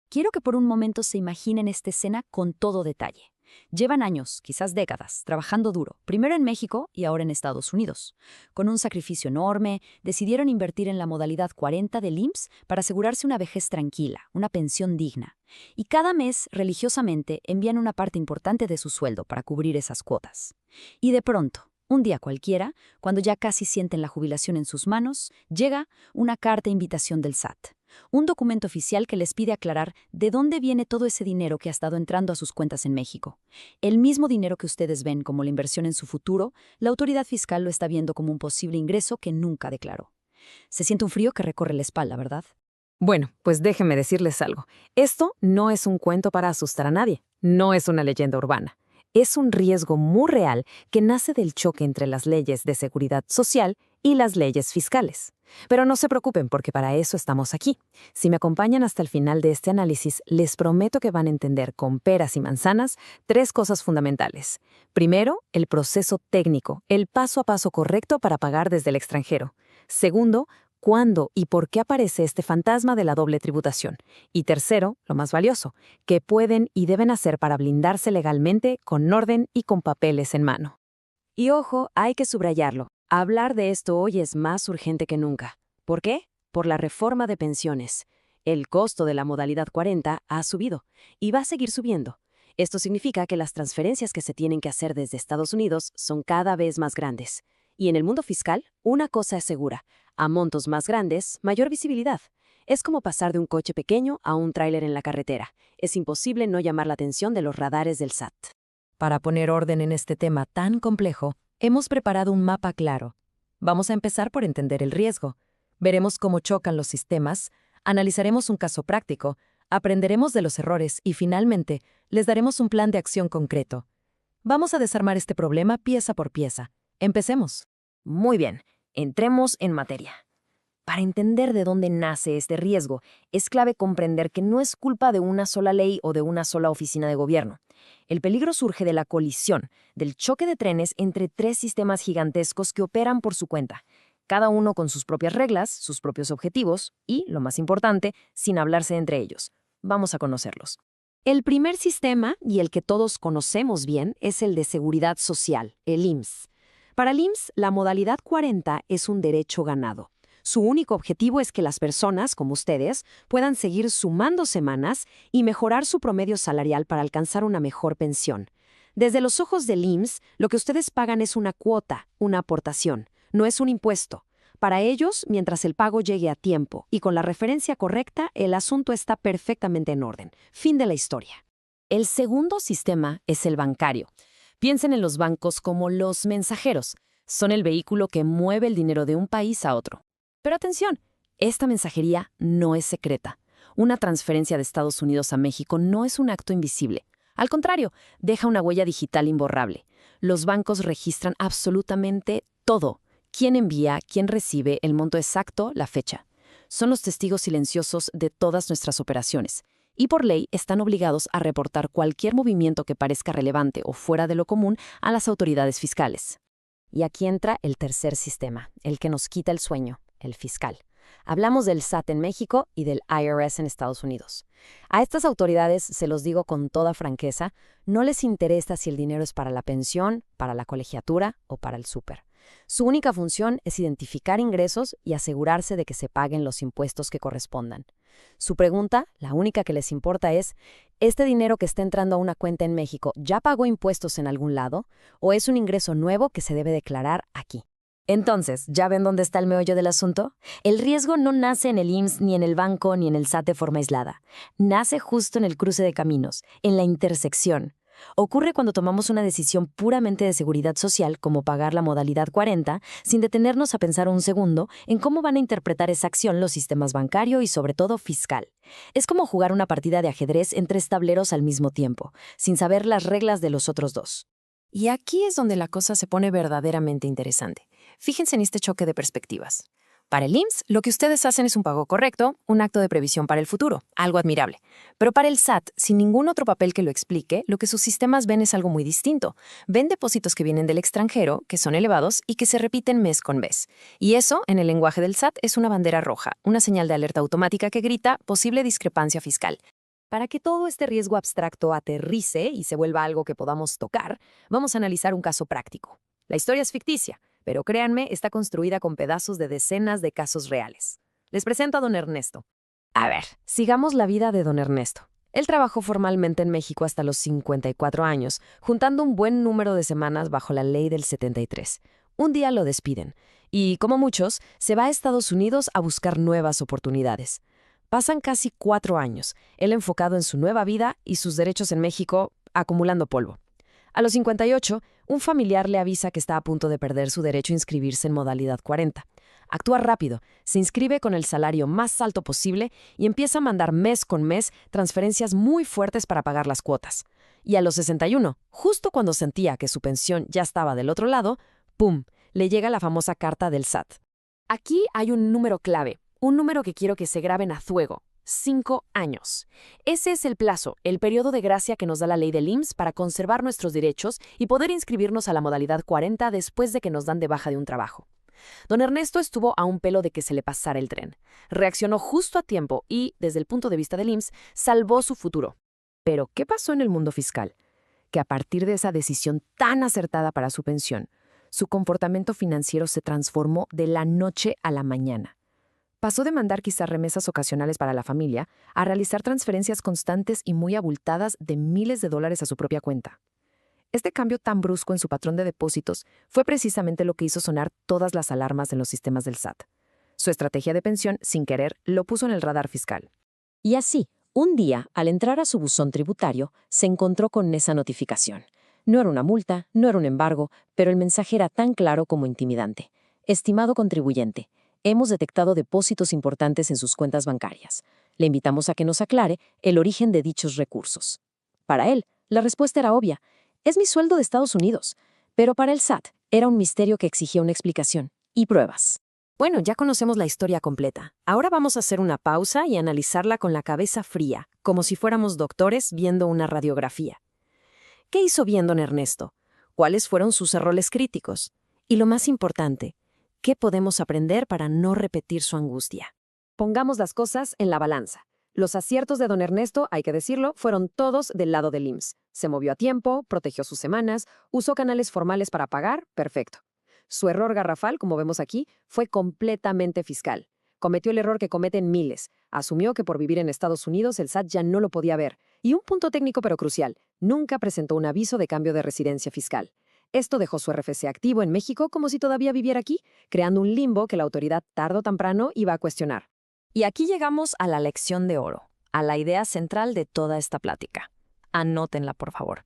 Quiero que por un momento se imaginen esta escena con todo detalle. Llevan años, quizás décadas, trabajando duro, primero en México y ahora en Estados Unidos. Con un sacrificio enorme, decidieron invertir en la modalidad 40 del IMSS para asegurarse una vejez tranquila, una pensión digna. Y cada mes, religiosamente, envían una parte importante de su sueldo para cubrir esas cuotas. Y de pronto, un día cualquiera, cuando ya casi sienten la jubilación en sus manos, llega una carta de invitación del SAT. Un documento oficial que les pide aclarar de dónde viene todo ese dinero que ha estado entrando a sus cuentas en México. El mismo dinero que ustedes ven como la inversión en su futuro, la autoridad fiscal lo está viendo como un posible ingreso que nunca declaró. Se siente un frío que recorre la espalda, ¿verdad? Bueno, pues déjenme decirles algo. Esto no es un cuento para asustar a nadie, no es una leyenda urbana. Es un riesgo muy real que nace del choque entre las leyes de seguridad social y las leyes fiscales. Pero no se preocupen porque para eso estamos aquí. Si me acompañan hasta el final de este análisis, les prometo que van a entender con peras y manzanas tres cosas fundamentales. Primero, el proceso técnico, el paso a paso correcto para pagar desde el extranjero. Segundo, cuándo y por qué aparece este fantasma de la doble tributación. Y tercero, lo más valioso, qué pueden y deben hacer para blindarse legalmente, con orden y con papeles en mano. Y ojo, hay que subrayarlo. Hablar de esto hoy es más urgente que nunca. ¿Por qué? Por la reforma de pensiones. El costo de la modalidad 40 ha subido y va a seguir subiendo. Esto significa que las transferencias que se tienen que hacer desde Estados Unidos son cada vez más grandes. Y en el mundo fiscal, una cosa es segura. A montos más grandes, mayor visibilidad. Es como pasar de un coche pequeño a un tráiler en la carretera. Es imposible no llamar la atención de los radares del SAT. Para poner orden en este tema tan complejo, hemos preparado un mapa claro. Vamos a empezar por entender el riesgo. Veremos cómo chocan los sistemas, analizaremos un caso práctico, aprenderemos de los errores y, finalmente, les daremos un plan de acción concreto. Vamos a desarmar este problema pieza por pieza. Empecemos. Muy bien, entremos en materia. Para entender de dónde nace este riesgo, es clave comprender que no es culpa de una sola ley o de una sola oficina de gobierno. El peligro surge de la colisión, del choque de trenes entre tres sistemas gigantescos que operan por su cuenta, cada uno con sus propias reglas, sus propios objetivos y, lo más importante, sin hablarse entre ellos. Vamos a conocerlos. El primer sistema, y el que todos conocemos bien, es el de seguridad social, el IMSS. Para el IMSS, la modalidad 40 es un derecho ganado. Su único objetivo es que las personas, como ustedes, puedan seguir sumando semanas y mejorar su promedio salarial para alcanzar una mejor pensión. Desde los ojos del IMSS, lo que ustedes pagan es una cuota, una aportación, no es un impuesto. Para ellos, mientras el pago llegue a tiempo y con la referencia correcta, el asunto está perfectamente en orden. Fin de la historia. El segundo sistema es el bancario. Piensen en los bancos como los mensajeros. Son el vehículo que mueve el dinero de un país a otro. Pero atención, esta mensajería no es secreta. Una transferencia de Estados Unidos a México no es un acto invisible. Al contrario, deja una huella digital imborrable. Los bancos registran absolutamente todo. Quién envía, quién recibe, el monto exacto, la fecha. Son los testigos silenciosos de todas nuestras operaciones. Y por ley están obligados a reportar cualquier movimiento que parezca relevante o fuera de lo común a las autoridades fiscales. Y aquí entra el tercer sistema, el que nos quita el sueño. El fiscal. Hablamos del SAT en México y del IRS en Estados Unidos. A estas autoridades, se los digo con toda franqueza, no les interesa si el dinero es para la pensión, para la colegiatura o para el súper. Su única función es identificar ingresos y asegurarse de que se paguen los impuestos que correspondan. Su pregunta, la única que les importa es, ¿este dinero que está entrando a una cuenta en México ya pagó impuestos en algún lado o es un ingreso nuevo que se debe declarar aquí? Entonces, ¿ya ven dónde está el meollo del asunto? El riesgo no nace en el IMSS, ni en el banco, ni en el SAT de forma aislada. Nace justo en el cruce de caminos, en la intersección. Ocurre cuando tomamos una decisión puramente de seguridad social, como pagar la modalidad 40, sin detenernos a pensar un segundo en cómo van a interpretar esa acción los sistemas bancario y, sobre todo, fiscal. Es como jugar una partida de ajedrez en tres tableros al mismo tiempo, sin saber las reglas de los otros dos. Y aquí es donde la cosa se pone verdaderamente interesante. Fíjense en este choque de perspectivas. Para el IMSS, lo que ustedes hacen es un pago correcto, un acto de previsión para el futuro, algo admirable. Pero para el SAT, sin ningún otro papel que lo explique, lo que sus sistemas ven es algo muy distinto. Ven depósitos que vienen del extranjero, que son elevados y que se repiten mes con mes. Y eso, en el lenguaje del SAT, es una bandera roja, una señal de alerta automática que grita posible discrepancia fiscal. Para que todo este riesgo abstracto aterrice y se vuelva algo que podamos tocar, vamos a analizar un caso práctico. La historia es ficticia, pero créanme, está construida con pedazos de decenas de casos reales. Les presento a don Ernesto. A ver, sigamos la vida de don Ernesto. Él trabajó formalmente en México hasta los 54 años, juntando un buen número de semanas bajo la ley del 73. Un día lo despiden y, como muchos, se va a Estados Unidos a buscar nuevas oportunidades. Pasan casi 4 años, él enfocado en su nueva vida y sus derechos en México, acumulando polvo. A los 58, un familiar le avisa que está a punto de perder su derecho a inscribirse en modalidad 40. Actúa rápido, se inscribe con el salario más alto posible y empieza a mandar mes con mes transferencias muy fuertes para pagar las cuotas. Y a los 61, justo cuando sentía que su pensión ya estaba del otro lado, ¡pum!, le llega la famosa carta del SAT. Aquí hay un número clave. Un número que quiero que se graben a fuego. 5 años. Ese es el plazo, el periodo de gracia que nos da la ley del IMSS para conservar nuestros derechos y poder inscribirnos a la modalidad 40 después de que nos dan de baja de un trabajo. Don Ernesto estuvo a un pelo de que se le pasara el tren. Reaccionó justo a tiempo y, desde el punto de vista del IMSS, salvó su futuro. Pero, ¿qué pasó en el mundo fiscal? Que a partir de esa decisión tan acertada para su pensión, su comportamiento financiero se transformó de la noche a la mañana. Pasó de mandar quizás remesas ocasionales para la familia a realizar transferencias constantes y muy abultadas de miles de dólares a su propia cuenta. Este cambio tan brusco en su patrón de depósitos fue precisamente lo que hizo sonar todas las alarmas en los sistemas del SAT. Su estrategia de pensión, sin querer, lo puso en el radar fiscal. Y así, un día, al entrar a su buzón tributario, se encontró con esa notificación. No era una multa, no era un embargo, pero el mensaje era tan claro como intimidante. Estimado contribuyente, hemos detectado depósitos importantes en sus cuentas bancarias. Le invitamos a que nos aclare el origen de dichos recursos. Para él, la respuesta era obvia. Es mi sueldo de Estados Unidos. Pero para el SAT, era un misterio que exigía una explicación y pruebas. Bueno, ya conocemos la historia completa. Ahora vamos a hacer una pausa y analizarla con la cabeza fría, como si fuéramos doctores viendo una radiografía. ¿Qué hizo bien don Ernesto? ¿Cuáles fueron sus errores críticos? Y lo más importante, ¿qué podemos aprender para no repetir su angustia? Pongamos las cosas en la balanza. Los aciertos de don Ernesto, hay que decirlo, fueron todos del lado del IMSS. Se movió a tiempo, protegió sus semanas, usó canales formales para pagar, perfecto. Su error garrafal, como vemos aquí, fue completamente fiscal. Cometió el error que cometen miles. Asumió que por vivir en Estados Unidos el SAT ya no lo podía ver. Y un punto técnico pero crucial, nunca presentó un aviso de cambio de residencia fiscal. Esto dejó su RFC activo en México como si todavía viviera aquí, creando un limbo que la autoridad tarde o temprano iba a cuestionar. Y aquí llegamos a la lección de oro, a la idea central de toda esta plática. Anótenla, por favor.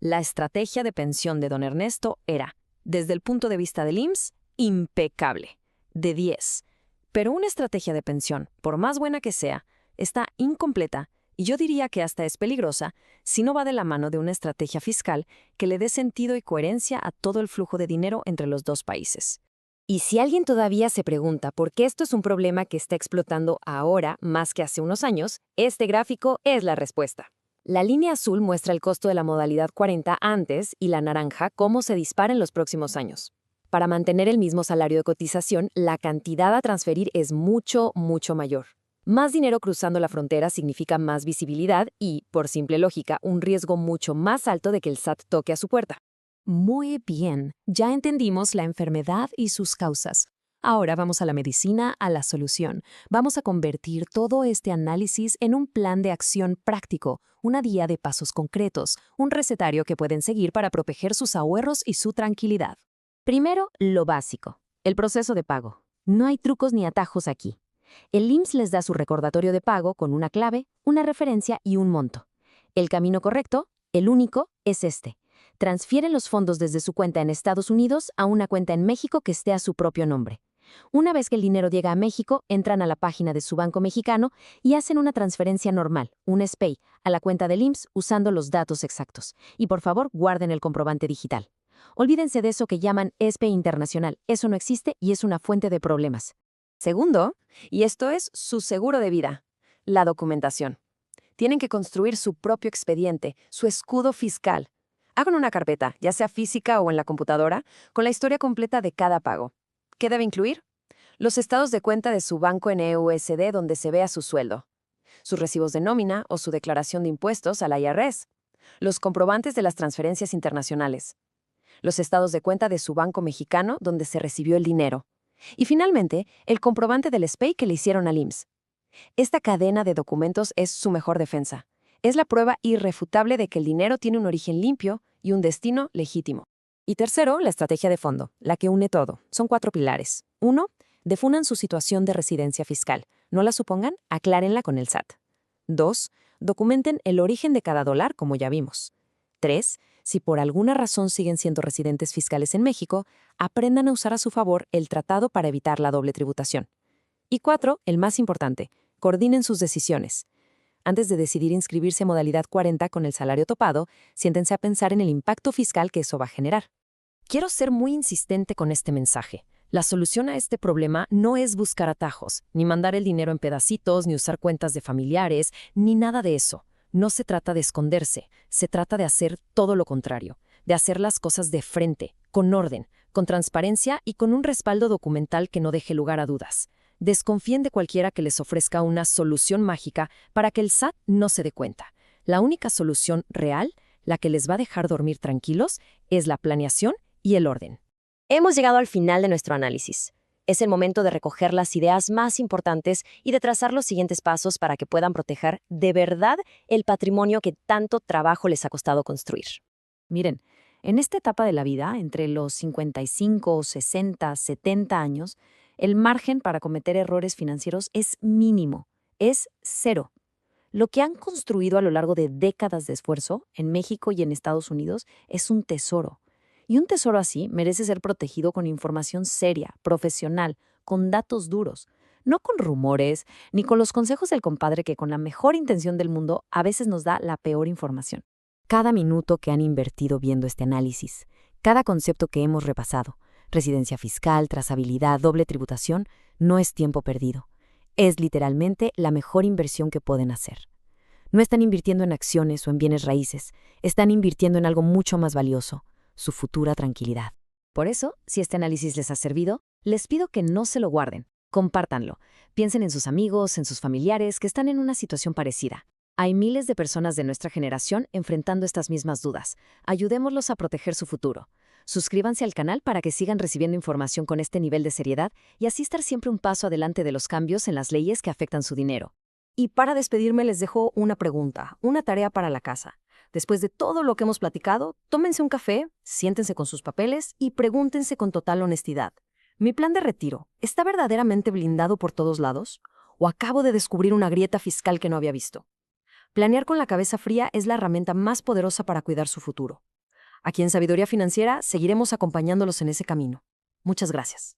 La estrategia de pensión de don Ernesto era, desde el punto de vista del IMSS, impecable, de 10. Pero una estrategia de pensión, por más buena que sea, está incompleta y yo diría que hasta es peligrosa si no va de la mano de una estrategia fiscal que le dé sentido y coherencia a todo el flujo de dinero entre los dos países. Y si alguien todavía se pregunta por qué esto es un problema que está explotando ahora más que hace unos años, este gráfico es la respuesta. La línea azul muestra el costo de la modalidad 40 antes y la naranja cómo se dispara en los próximos años. Para mantener el mismo salario de cotización, la cantidad a transferir es mucho, mucho mayor. Más dinero cruzando la frontera significa más visibilidad y, por simple lógica, un riesgo mucho más alto de que el SAT toque a su puerta. Muy bien, ya entendimos la enfermedad y sus causas. Ahora vamos a la medicina, a la solución. Vamos a convertir todo este análisis en un plan de acción práctico, una guía de pasos concretos, un recetario que pueden seguir para proteger sus ahorros y su tranquilidad. Primero, lo básico, el proceso de pago. No hay trucos ni atajos aquí. El IMSS les da su recordatorio de pago con una clave, una referencia y un monto. El camino correcto, el único, es este. Transfieren los fondos desde su cuenta en Estados Unidos a una cuenta en México que esté a su propio nombre. Una vez que el dinero llega a México, entran a la página de su banco mexicano y hacen una transferencia normal, un SPAY, a la cuenta del IMSS usando los datos exactos. Y por favor, guarden el comprobante digital. Olvídense de eso que llaman SPAY internacional. Eso no existe y es una fuente de problemas. Segundo, y esto es su seguro de vida, la documentación. Tienen que construir su propio expediente, su escudo fiscal. Hagan una carpeta, ya sea física o en la computadora, con la historia completa de cada pago. ¿Qué debe incluir? Los estados de cuenta de su banco en EUSD donde se vea su sueldo. sus recibos de nómina o su declaración de impuestos a la IRS, los comprobantes de las transferencias internacionales, los estados de cuenta de su banco mexicano donde se recibió el dinero, y finalmente, el comprobante del SPEI que le hicieron al IMSS. Esta cadena de documentos es su mejor defensa. Es la prueba irrefutable de que el dinero tiene un origen limpio y un destino legítimo. Y tercero, la estrategia de fondo, la que une todo. Son 4 pilares. 1. Defunan su situación de residencia fiscal. No la supongan, aclárenla con el SAT. 2. Documenten el origen de cada dólar, como ya vimos. 3. Si por alguna razón siguen siendo residentes fiscales en México, aprendan a usar a su favor el tratado para evitar la doble tributación. Y 4, el más importante, coordinen sus decisiones. Antes de decidir inscribirse en modalidad 40 con el salario topado, siéntense a pensar en el impacto fiscal que eso va a generar. Quiero ser muy insistente con este mensaje. La solución a este problema no es buscar atajos, ni mandar el dinero en pedacitos, ni usar cuentas de familiares, ni nada de eso. No se trata de esconderse, se trata de hacer todo lo contrario, de hacer las cosas de frente, con orden, con transparencia y con un respaldo documental que no deje lugar a dudas. Desconfíen de cualquiera que les ofrezca una solución mágica para que el SAT no se dé cuenta. La única solución real, la que les va a dejar dormir tranquilos, es la planeación y el orden. Hemos llegado al final de nuestro análisis. Es el momento de recoger las ideas más importantes y de trazar los siguientes pasos para que puedan proteger de verdad el patrimonio que tanto trabajo les ha costado construir. Miren, en esta etapa de la vida, entre los 55, 60, 70 años, el margen para cometer errores financieros es mínimo, es 0. Lo que han construido a lo largo de décadas de esfuerzo en México y en Estados Unidos es un tesoro. Y un tesoro así merece ser protegido con información seria, profesional, con datos duros, no con rumores, ni con los consejos del compadre que con la mejor intención del mundo a veces nos da la peor información. Cada minuto que han invertido viendo este análisis, cada concepto que hemos repasado, residencia fiscal, trazabilidad, doble tributación, no es tiempo perdido. Es literalmente la mejor inversión que pueden hacer. No están invirtiendo en acciones o en bienes raíces, están invirtiendo en algo mucho más valioso, su futura tranquilidad. Por eso, si este análisis les ha servido, les pido que no se lo guarden, compártanlo. Piensen en sus amigos, en sus familiares que están en una situación parecida. Hay miles de personas de nuestra generación enfrentando estas mismas dudas. Ayudémoslos a proteger su futuro. Suscríbanse al canal para que sigan recibiendo información con este nivel de seriedad y así estar siempre un paso adelante de los cambios en las leyes que afectan su dinero. Y para despedirme les dejo una pregunta, una tarea para la casa. Después de todo lo que hemos platicado, tómense un café, siéntense con sus papeles y pregúntense con total honestidad. ¿Mi plan de retiro está verdaderamente blindado por todos lados? ¿O acabo de descubrir una grieta fiscal que no había visto? Planear con la cabeza fría es la herramienta más poderosa para cuidar su futuro. Aquí en Sabiduría Financiera seguiremos acompañándolos en ese camino. Muchas gracias.